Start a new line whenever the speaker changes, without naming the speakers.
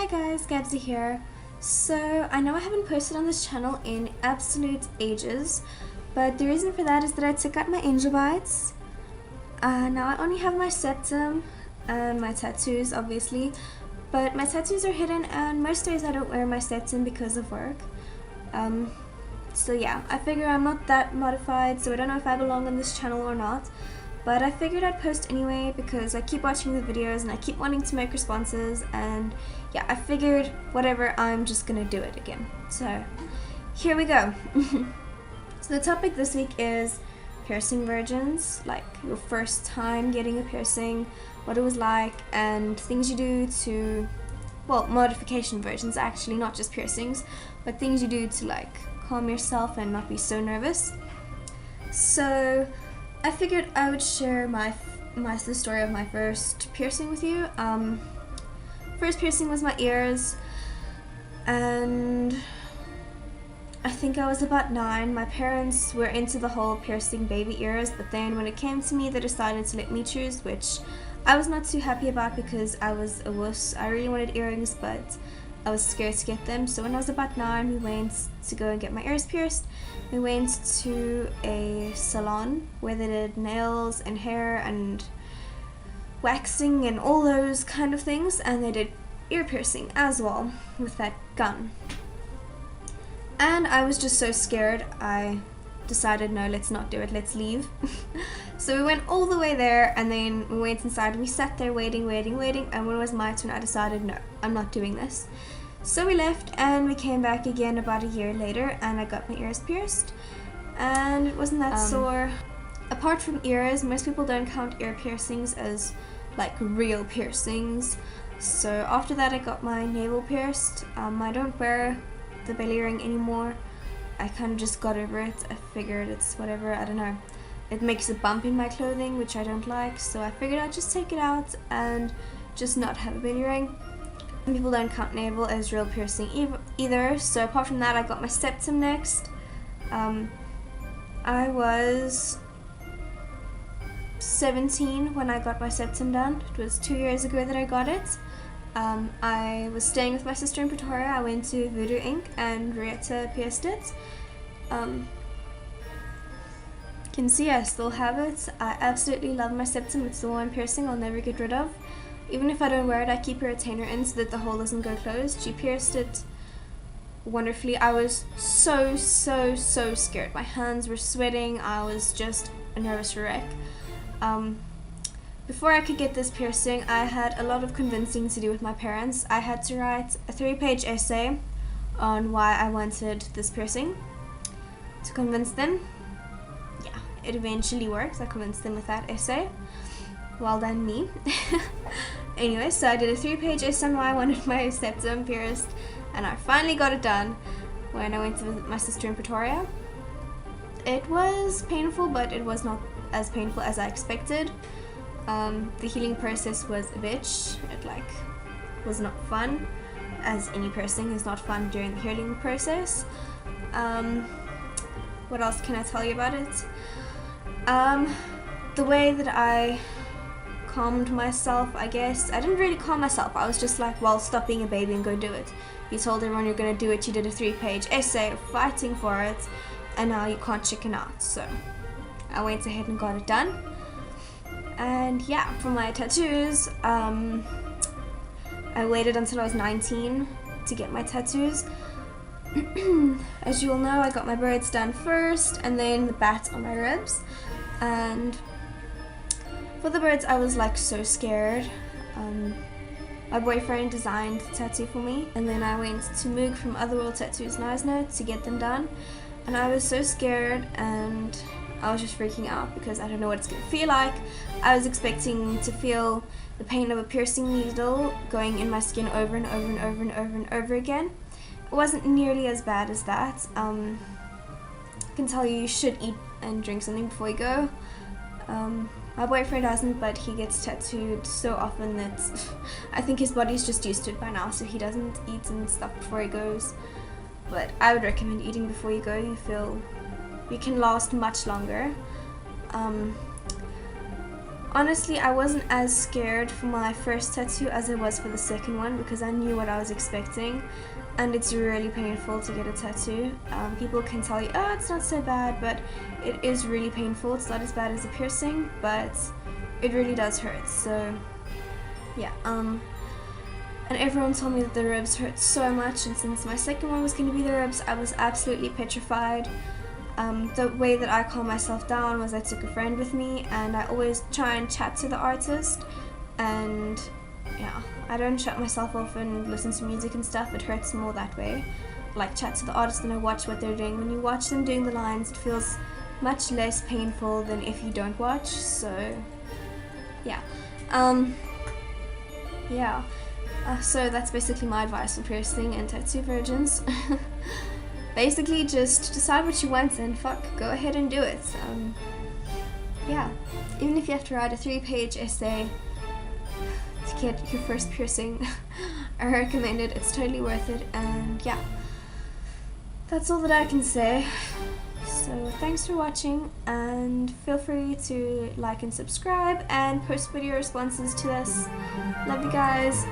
guys, Gabsy here. So I know I haven't posted on this channel in absolute ages, but the reason for that is that I took out my angel bites. Now I only have my septum and my tattoos obviously, but my tattoos are hidden and most days I don't wear my septum because of work. So yeah, I figure I'm not that modified, so I don't know if I belong on this channel or not. But I figured I'd post anyway because I keep watching the videos and I keep wanting to make responses, and yeah, I figured whatever, I'm just gonna do it again. So here we go. So the topic this week is piercing virgins, like your first time getting a piercing, what it was like, and things you do to, well, modification virgins actually, not just piercings, but things you do to like calm yourself and not be so nervous. So I figured I would share the story of my first piercing with you. First piercing was my ears, and I think I was about 9. My parents were into the whole piercing baby ears, but then when it came to me, they decided to let me choose, which I was not too happy about because I was a wuss. I really wanted earrings, but I was scared to get them. So when I was about 9, we went to go and get my ears pierced. We went to a salon where they did nails and hair and waxing and all those kind of things, and they did ear piercing as well with that gun. And I was just so scared, I decided, no, let's not do it, let's leave. So we went all the way there, and then we went inside and we sat there waiting, and when it was my turn, I decided, no, I'm not doing this. So we left and we came back again about a year later, and I got my ears pierced, and it wasn't that sore. Apart from ears, most people don't count ear piercings as like real piercings. So after that I got my navel pierced. I don't wear the belly ring anymore. I kind of just got over it. I figured it's whatever, I don't know. It makes a bump in my clothing, which I don't like, so I figured I'd just take it out and just not have a belly ring. People don't count navel as real piercing either, so apart from that I got my septum next. I was 17 when I got my septum done. It was 2 years ago that I got it. I was staying with my sister in Pretoria. I went to Voodoo Inc. and Rieta pierced it. You can see I still have it. I absolutely love my septum. It's the one piercing I'll never get rid of. Even if I don't wear it, I keep a retainer in so that the hole doesn't go closed. She pierced it wonderfully. I was so scared. My hands were sweating. I was just a nervous wreck. Before I could get this piercing, I had a lot of convincing to do with my parents. I had to write a 3-page essay on why I wanted this piercing to convince them. Yeah, it eventually worked. I convinced them with that essay. Well done, me. Anyway, so I did a 3-page essay on why I wanted my septum pierced, and I finally got it done when I went to visit my sister in Pretoria. It was painful, but it was not as painful as I expected. The healing process was a bitch. It was not fun, as any piercing is not fun during the healing process. What else can I tell you about it? The way that I calmed myself, I guess. I didn't really calm myself. I was just like, well, stop being a baby and go do it. You told everyone you're gonna do it. You did a 3-page essay fighting for it, and now you can't chicken out. So I went ahead and got it done. And yeah, for my tattoos, I waited until I was 19 to get my tattoos. As you all know, I got my birds done first, and then the bat on my ribs. And for the birds, I was like so scared. My boyfriend designed the tattoo for me, and then I went to Moog from Otherworld Tattoos Knysna to get them done. And I was so scared, and I was just freaking out because I don't know what it's going to feel like. I was expecting to feel the pain of a piercing needle going in my skin over and over again. It wasn't nearly as bad as that. I can tell you should eat and drink something before you go. My boyfriend doesn't, but he gets tattooed so often that I think his body's just used to it by now, so he doesn't eat and stuff before he goes. But I would recommend eating before you go. You can last much longer. Honestly, I wasn't as scared for my first tattoo as I was for the second one because I knew what I was expecting, and it's really painful to get a tattoo. People can tell you, oh, it's not so bad, but it is really painful. It's not as bad as a piercing, but it really does hurt. So yeah, and everyone told me that the ribs hurt so much, and since my second one was going to be the ribs, I was absolutely petrified. The way that I calmed myself down was I took a friend with me, and I always try and chat to the artist, and yeah, I don't shut myself off and listen to music and stuff. It hurts more that way. Like, chat to the artist and I watch what they're doing. When you watch them doing the lines, it feels much less painful than if you don't watch. So yeah, so that's basically my advice for piercing and tattoo virgins. Basically, just decide what you want and go ahead and do it. Yeah, even if you have to write a 3-page essay to get your first piercing, I recommend it. It's totally worth it. And yeah, that's all that I can say. So thanks for watching, and feel free to like and subscribe and post video responses to this. Love you guys.